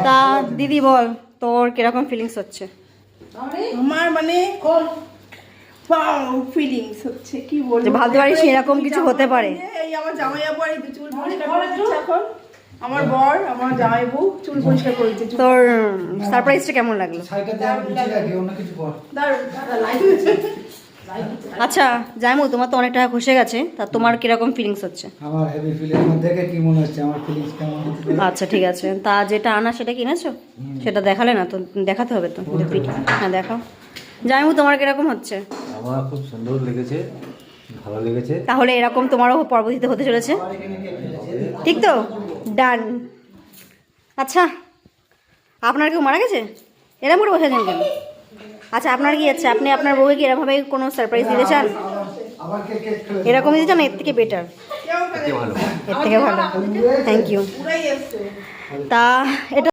তা দিদি বল তোর কিরকম ফিলিংস হচ্ছে? আমার মানে ফিলিংস হচ্ছে কি বলবো, ভাবতে পারিস এরকম কিছু হতে পারে। এই আমার জামাইবাবু আর এই চুল পরিষ্কার করছে এখন, আমার বর আমার জামাইবাবু চুল পরিষ্কার করেছে। তোর সারপ্রাইজটা কেমন লাগলো? আচ্ছা জাইমু, তোমার তো অনেক টাকা খসে গেছে, তা তোমার কিরকম ফিলিংস হচ্ছে? আমার হেভি ফিলিং, আমার দেখে কি মনে হচ্ছে আমার ফিলিংস কেমন হচ্ছে। আচ্ছা ঠিক আছে, তা যেটা আনা সেটা কিনেছো? সেটা দেখালে না তো, দেখাতে হবে তো। হ্যাঁ দেখাও। জাইমু তোমার কিরকম হচ্ছে? আমার খুব সুন্দর লেগেছে, ভালো লেগেছে। তাহলে এরকম তোমারও পরবর্তীতে হতে চলেছে, ঠিক তো? ডান। আচ্ছা আপনার কেউ মারা গেছে? এরকম করে বসে আছেন কেন? আচ্ছা আপনার কি আছে, আপনি আপনার বউকে কি এরকমভাবে কোনো সারপ্রাইজ দিতে চান? এরকম দিতে চান? এর থেকে বেটার, ভালো। এর থেকে ভালো। Thank you. তা এটা